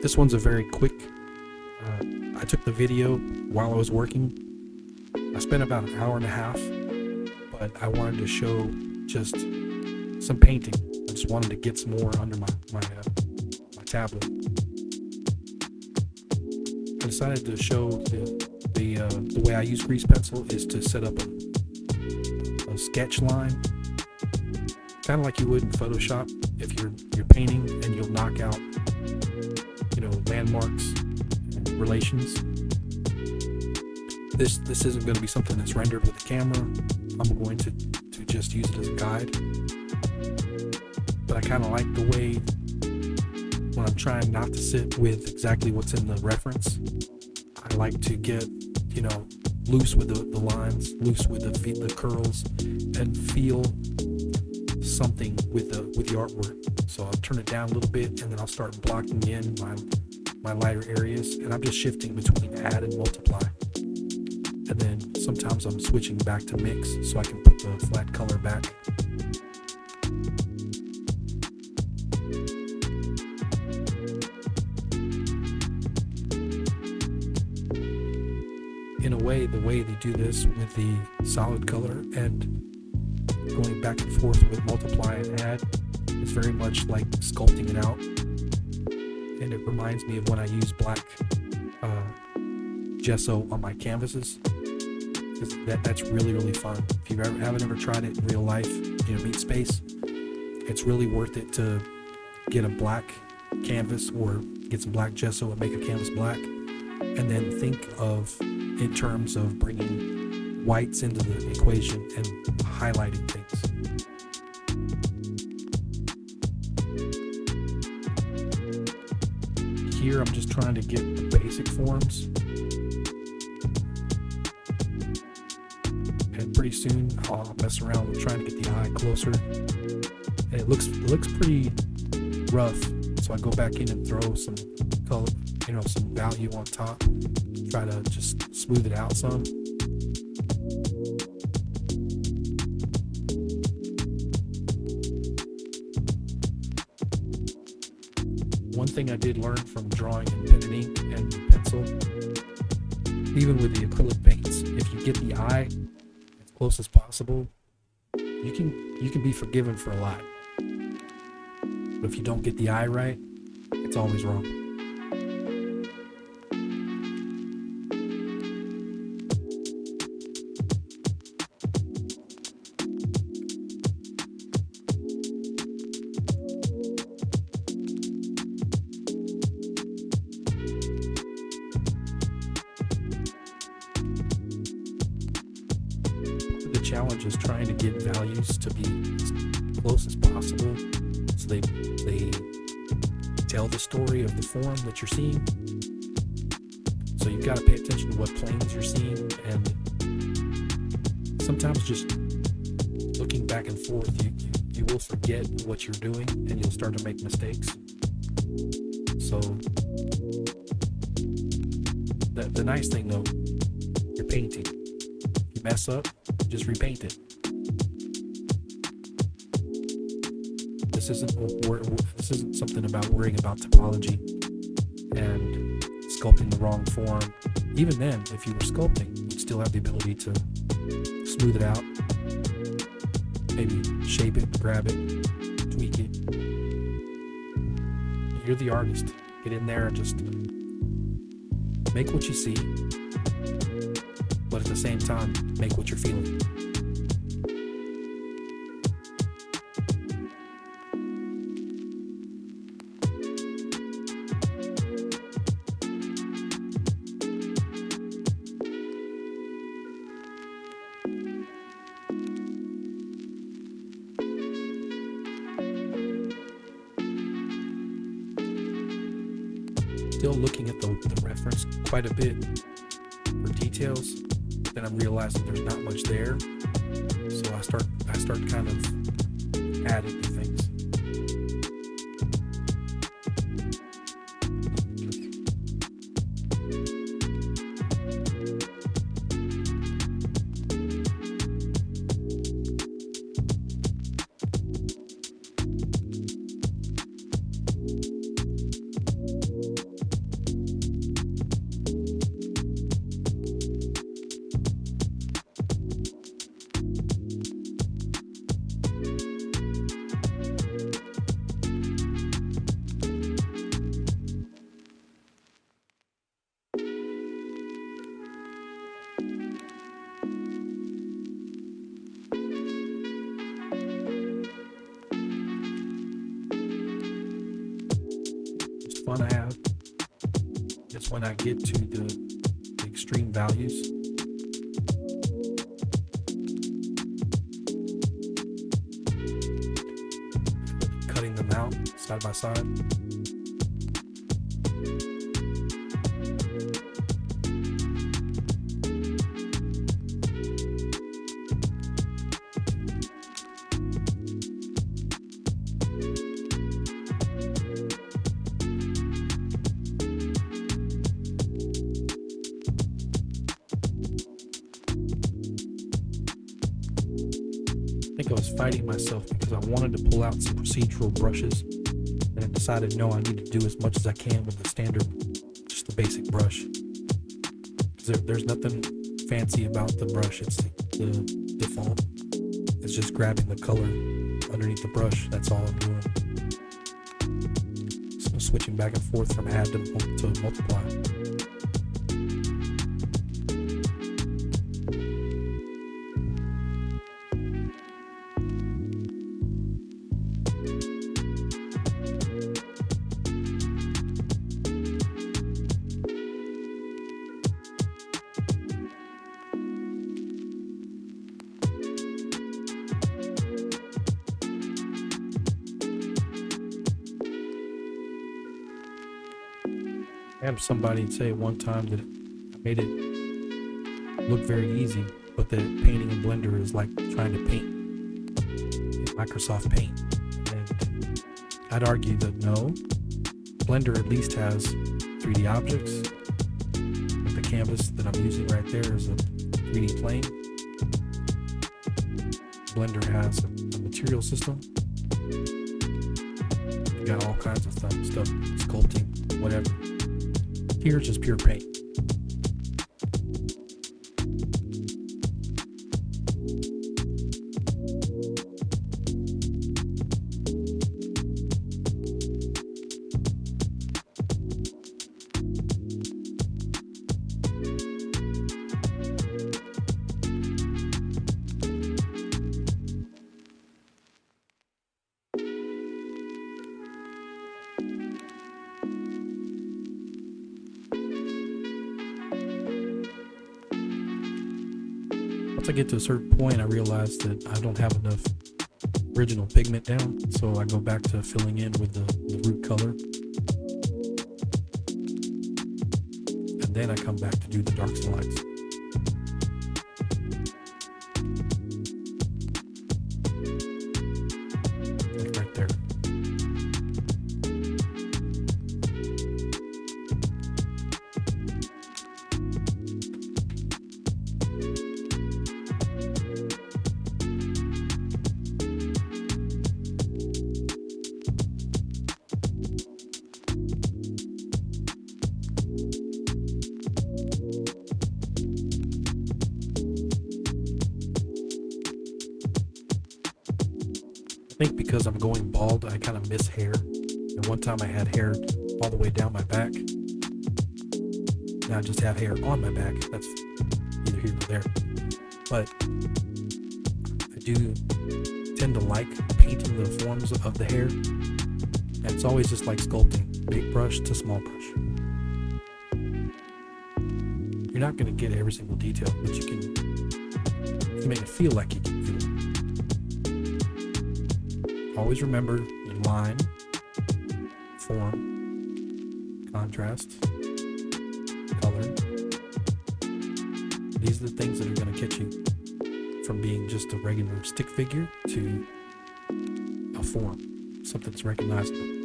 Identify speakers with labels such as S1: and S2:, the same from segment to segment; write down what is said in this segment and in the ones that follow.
S1: This one's a very quick. I took the video while I was working. I spent about an hour and a half, but I wanted to show just some painting. I just wanted to get some more under my tablet. I decided to show the way I use GPencil is to set up a sketch line, kind of like you would in Photoshop if you're painting, and you'll knock out landmarks and relations. This isn't going to be something that's rendered with the camera. I'm going to just use it as a guide. But I kind of like the way when I'm trying not to sit with exactly what's in the reference, I like to get loose with the lines, loose with the curls, and feel something with the artwork. So I'll turn it down a little bit, and then I'll start blocking in my lighter areas, and I'm just shifting between add and multiply. And then sometimes I'm switching back to mix so I can put the flat color back. In a way, the way they do this with the solid color and going back and forth with multiply and add is very much like sculpting it out. And it reminds me of when I use black gesso on my canvases. That's really, really fun. If you haven't ever tried it in real life, meet space, it's really worth it to get a black canvas or get some black gesso and make a canvas black, and then think of in terms of bringing whites into the equation and highlighting things. Here I'm just trying to get the basic forms, and pretty soon I'll mess around with trying to get the eye closer, and it looks pretty rough, so I go back in and throw some color, some value on top, try to just smooth it out some. One thing I did learn from drawing in pen and ink and pencil, even with the acrylic paints, if you get the eye as close as possible, you can be forgiven for a lot. But if you don't get the eye right, it's always wrong. The challenge is trying to get values to be as close as possible, so they tell the story of the form that you're seeing. So you've got to pay attention to what planes you're seeing, and sometimes just looking back and forth, you will forget what you're doing, and you'll start to make mistakes. So the nice thing though, you're painting. You mess up, just repaint it. This isn't something about worrying about topology and sculpting the wrong form. Even then, if you were sculpting, you'd still have the ability to smooth it out, maybe shape it, grab it, tweak it. You're the artist. Get in there and just make what you see, but at the same time, make what you're feeling. Still looking at the reference quite a bit for details, then I'm realizing there's not much there, so I start kind of adding things. fun I have is when I get to the extreme values. Cutting them out side by side. I think I was fighting myself because I wanted to pull out some procedural brushes, and I decided no, I need to do as much as I can with the standard, just the basic brush. There's nothing fancy about the brush. It's the default. It's just grabbing the color underneath the brush. That's all I'm doing. So I'm switching back and forth from add to multiply. I had somebody say one time that I made it look very easy, but that painting in Blender is like trying to paint in Microsoft Paint. And I'd argue that no, Blender at least has 3D objects. Like the canvas that I'm using right there is a 3D plane. Blender has a material system. You got all kinds of stuff, sculpting, whatever. Here's just pure paint. Once I get to a certain point, I realize that I don't have enough original pigment down, so I go back to filling in with the root color. And then I come back to do the darks and lights. Like right there. I think because I'm going bald, I kind of miss hair. And one time I had hair all the way down my back. Now I just have hair on my back. That's neither here nor there. But I do tend to like painting the forms of the hair. And it's always just like sculpting, big brush to small brush. You're not going to get every single detail, but you can make it feel like you can do it. Always remember your line, form, contrast, color. These are the things that are going to get you from being just a regular stick figure to a form, something that's recognizable.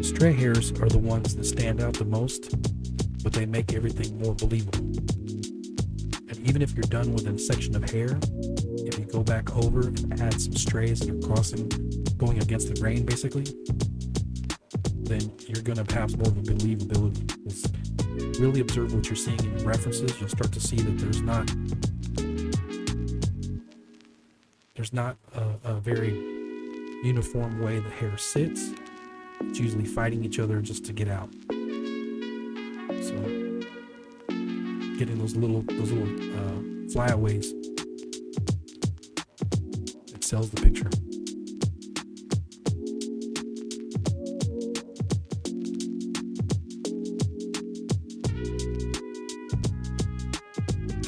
S1: Stray hairs are the ones that stand out the most, but they make everything more believable. And even if you're done with a section of hair, if you go back over and add some strays and you're crossing, going against the grain basically, then you're going to have more of a believability. really observe what you're seeing in your references, you'll start to see that there's not a very uniform way the hair sits. It's usually fighting each other just to get out. So getting those little flyaways, it sells the picture.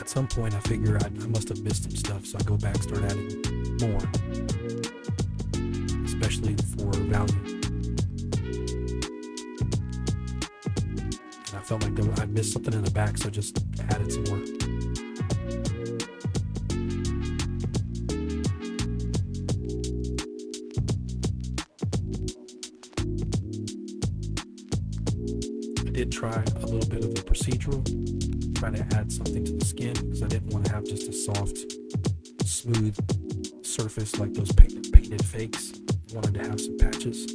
S1: At some point I figure I must have missed some stuff, so I go back, start adding more, especially for value. And I felt like I missed something in the back, so I just added some more. I did try a little bit of a procedural, trying to add something to the skin, because I didn't want to have just a soft, smooth surface like those painted fakes. I wanted to have some patches.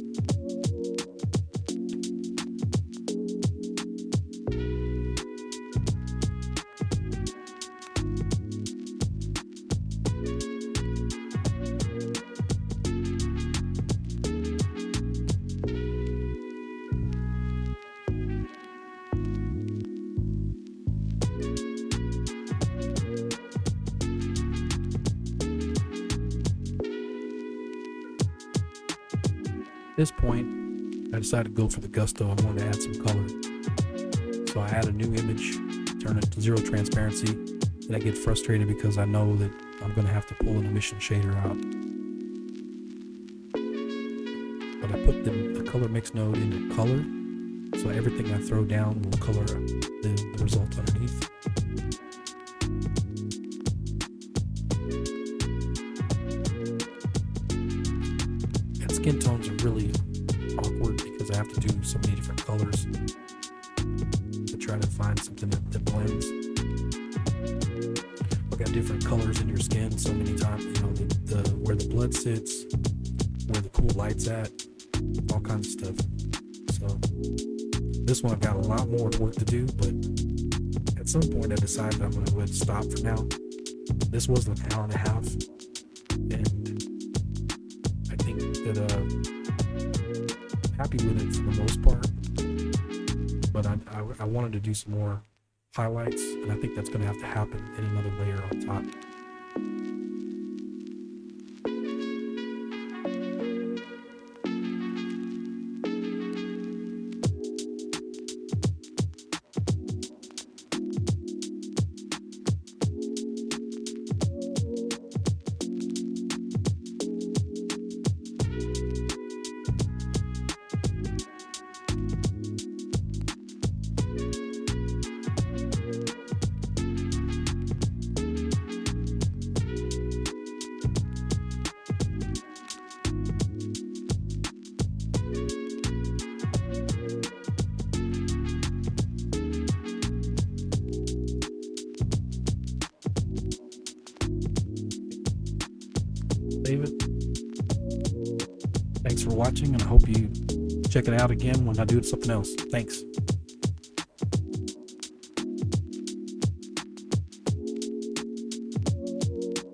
S1: At this point, I decided to go for the gusto. I wanted to add some color. So I add a new image, turn it to 0 transparency, and I get frustrated because I know that I'm going to have to pull an emission shader out. But I put the color mix node into color, so everything I throw down will color the result underneath. Skin tones are really awkward because I have to do so many different colors to try to find something that blends. Look at different colors in your skin so many times, you know, where the blood sits, where the cool light's at, all kinds of stuff. So this one I've got a lot more work to do, but at some point I decided I'm going to go ahead and stop for now. This was an hour and a half, and I think that I'm happy with it for the most part, but I wanted to do some more highlights, and I think that's going to have to happen in another layer on top. Save it. Thanks for watching, and I hope you check it out again when I do something else. Thanks.